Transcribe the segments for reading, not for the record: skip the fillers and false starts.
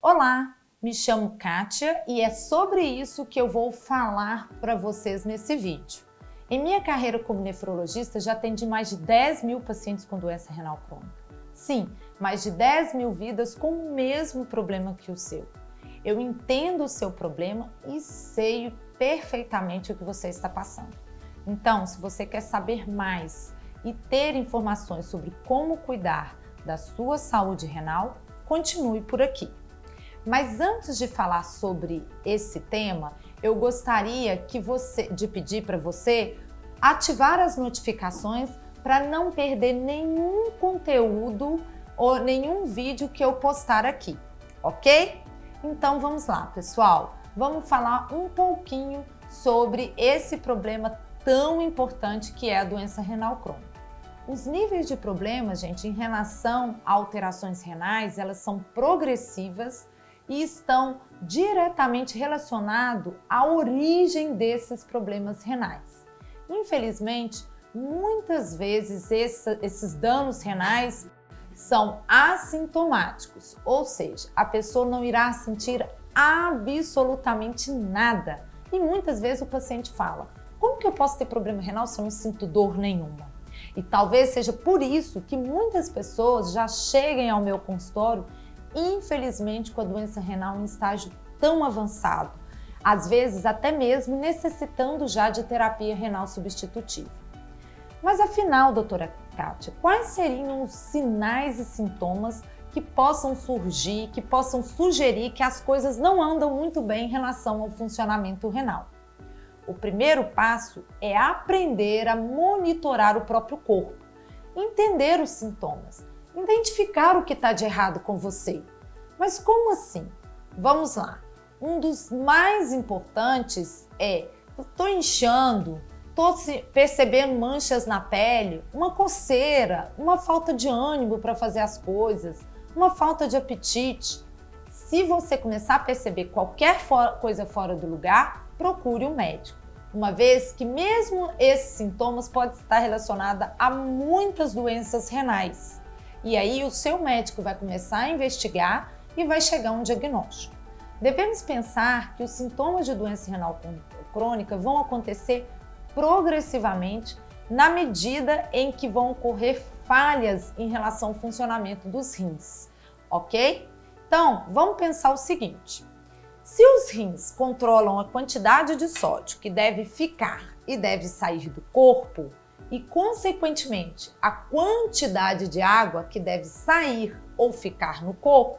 Olá, me chamo Kátia e é sobre isso que eu vou falar para vocês nesse vídeo. Em minha carreira como nefrologista, já atendi mais de 10 mil pacientes com doença renal crônica. Sim, mais de 10 mil vidas com o mesmo problema que o seu. Eu entendo o seu problema e sei perfeitamente o que você está passando. Então, se você quer saber mais e ter informações sobre como cuidar da sua saúde renal, continue por aqui. Mas antes de falar sobre esse tema, eu gostaria de pedir para você ativar as notificações para não perder nenhum conteúdo ou nenhum vídeo que eu postar aqui, ok? Então vamos lá, pessoal. Vamos falar um pouquinho sobre esse problema tão importante que é a doença renal crônica. Os níveis de problemas, gente, em relação a alterações renais, elas são progressivas e estão diretamente relacionados à origem desses problemas renais. Infelizmente, muitas vezes esses danos renais são assintomáticos, ou seja, a pessoa não irá sentir absolutamente nada. E muitas vezes o paciente fala: como que eu posso ter problema renal se eu não sinto dor nenhuma? E talvez seja por isso que muitas pessoas já cheguem ao meu consultório, infelizmente, com a doença renal em estágio tão avançado, às vezes até mesmo necessitando já de terapia renal substitutiva. Mas afinal, doutora Kátia, quais seriam os sinais e sintomas que possam surgir, que possam sugerir que as coisas não andam muito bem em relação ao funcionamento renal? O primeiro passo é aprender a monitorar o próprio corpo, entender os sintomas, identificar o que está de errado com você. Mas como assim? Vamos lá. Um dos mais importantes é: estou inchando, estou percebendo manchas na pele, uma coceira, uma falta de ânimo para fazer as coisas, uma falta de apetite. Se você começar a perceber qualquer coisa fora do lugar, procure um médico, uma vez que mesmo esses sintomas podem estar relacionados a muitas doenças renais. E aí o seu médico vai começar a investigar e vai chegar a um diagnóstico. Devemos pensar que os sintomas de doença renal crônica vão acontecer progressivamente na medida em que vão ocorrer falhas em relação ao funcionamento dos rins, ok? Então, vamos pensar o seguinte: se os rins controlam a quantidade de sódio que deve ficar e deve sair do corpo, e, consequentemente, a quantidade de água que deve sair ou ficar no corpo,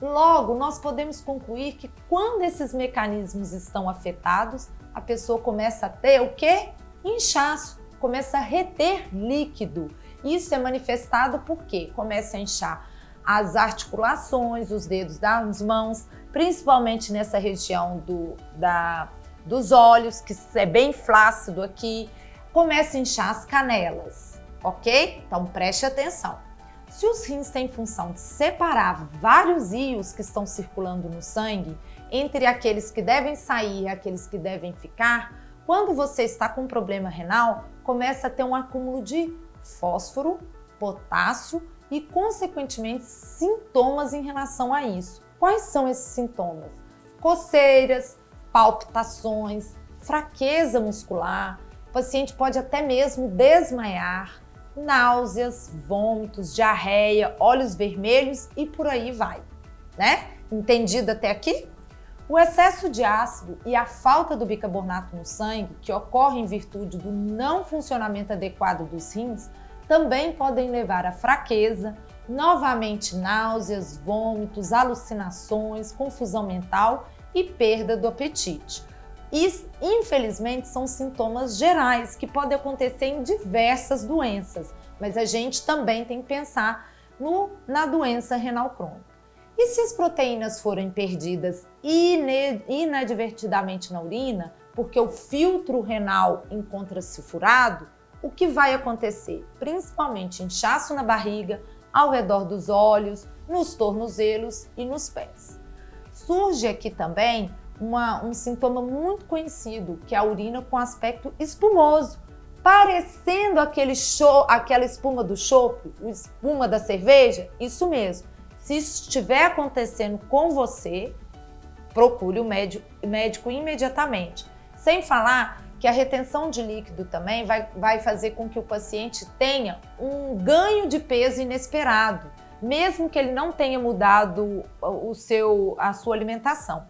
logo nós podemos concluir que quando esses mecanismos estão afetados, a pessoa começa a ter o quê? Inchaço, começa a reter líquido. Isso é manifestado porque começa a inchar as articulações, os dedos das mãos, principalmente nessa região dos olhos, que é bem flácido aqui. Começa a inchar as canelas, ok? Então preste atenção. Se os rins têm função de separar vários íons que estão circulando no sangue, entre aqueles que devem sair e aqueles que devem ficar, quando você está com um problema renal, começa a ter um acúmulo de fósforo, potássio e, consequentemente, sintomas em relação a isso. Quais são esses sintomas? Coceiras, palpitações, fraqueza muscular. O paciente pode até mesmo desmaiar, náuseas, vômitos, diarreia, olhos vermelhos e por aí vai, né? Entendido até aqui? O excesso de ácido e a falta do bicarbonato no sangue, que ocorre em virtude do não funcionamento adequado dos rins, também podem levar a fraqueza, novamente náuseas, vômitos, alucinações, confusão mental e perda do apetite. E, infelizmente, são sintomas gerais que podem acontecer em diversas doenças, mas a gente também tem que pensar na doença renal crônica. E se as proteínas forem perdidas inadvertidamente na urina, porque o filtro renal encontra-se furado, o que vai acontecer? Principalmente inchaço na barriga, ao redor dos olhos, nos tornozelos e nos pés. Surge aqui também um sintoma muito conhecido, que é a urina com aspecto espumoso, parecendo aquela espuma do chope, espuma da cerveja, isso mesmo. Se isso estiver acontecendo com você, procure o médico imediatamente. Sem falar que a retenção de líquido também vai fazer com que o paciente tenha um ganho de peso inesperado, mesmo que ele não tenha mudado a sua alimentação.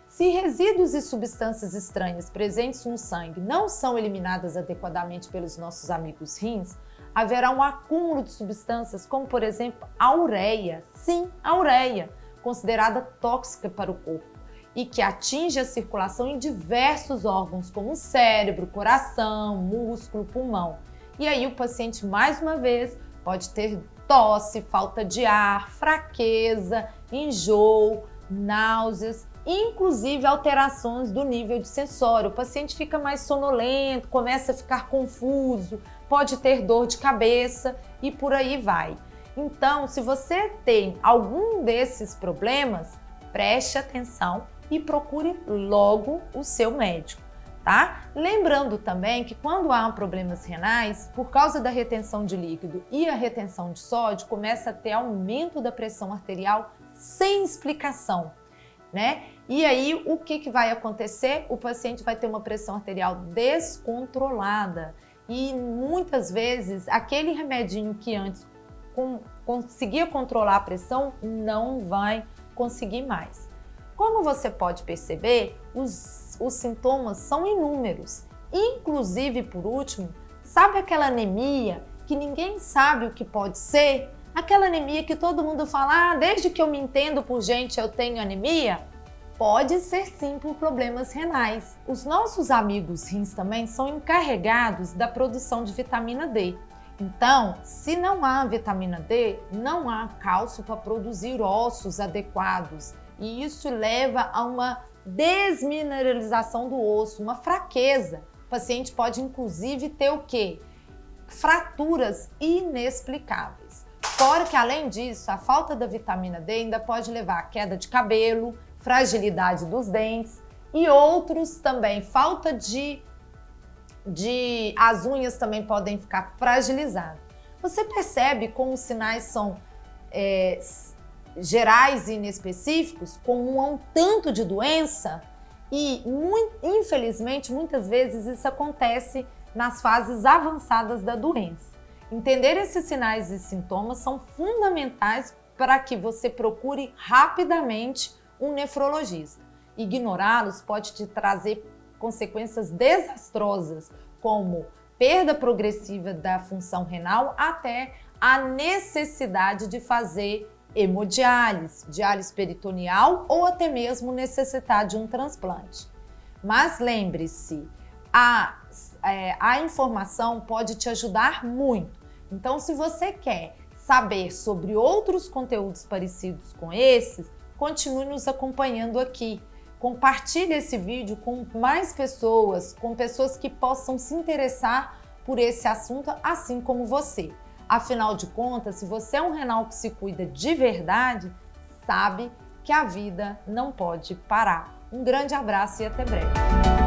Se resíduos e substâncias estranhas presentes no sangue não são eliminadas adequadamente pelos nossos amigos rins, haverá um acúmulo de substâncias como, por exemplo, a ureia. Sim, a ureia, considerada tóxica para o corpo e que atinge a circulação em diversos órgãos, como o cérebro, coração, músculo, pulmão. E aí o paciente, mais uma vez, pode ter tosse, falta de ar, fraqueza, enjoo, náuseas, inclusive alterações do nível de sensório. O paciente fica mais sonolento, começa a ficar confuso, pode ter dor de cabeça e por aí vai. Então, se você tem algum desses problemas, preste atenção e procure logo o seu médico, tá? Lembrando também que quando há problemas renais, por causa da retenção de líquido e a retenção de sódio, começa a ter aumento da pressão arterial sem explicação, né? E aí, o que vai acontecer? O paciente vai ter uma pressão arterial descontrolada e muitas vezes aquele remedinho que antes conseguia controlar a pressão não vai conseguir mais. Como você pode perceber, os sintomas são inúmeros. Inclusive, por último, sabe aquela anemia que ninguém sabe o que pode ser? Aquela anemia que todo mundo fala, desde que eu me entendo por gente eu tenho anemia? Pode ser sim por problemas renais. Os nossos amigos rins também são encarregados da produção de vitamina D. Então, se não há vitamina D, não há cálcio para produzir ossos adequados. E isso leva a uma desmineralização do osso, uma fraqueza. O paciente pode inclusive ter o quê? Fraturas inexplicáveis. Fora que, além disso, a falta da vitamina D ainda pode levar a queda de cabelo, fragilidade dos dentes e outros também. Falta as unhas também podem ficar fragilizadas. Você percebe como os sinais são gerais e inespecíficos, como um tanto de doença? E, infelizmente, muitas vezes isso acontece nas fases avançadas da doença. Entender esses sinais e sintomas são fundamentais para que você procure rapidamente um nefrologista. Ignorá-los pode te trazer consequências desastrosas, como perda progressiva da função renal até a necessidade de fazer hemodiálise, diálise peritoneal ou até mesmo necessitar de um transplante. Mas lembre-se, a informação pode te ajudar muito. Então, se você quer saber sobre outros conteúdos parecidos com esses, continue nos acompanhando aqui. Compartilhe esse vídeo com mais pessoas, com pessoas que possam se interessar por esse assunto, assim como você. Afinal de contas, se você é um renal que se cuida de verdade, sabe que a vida não pode parar. Um grande abraço e até breve.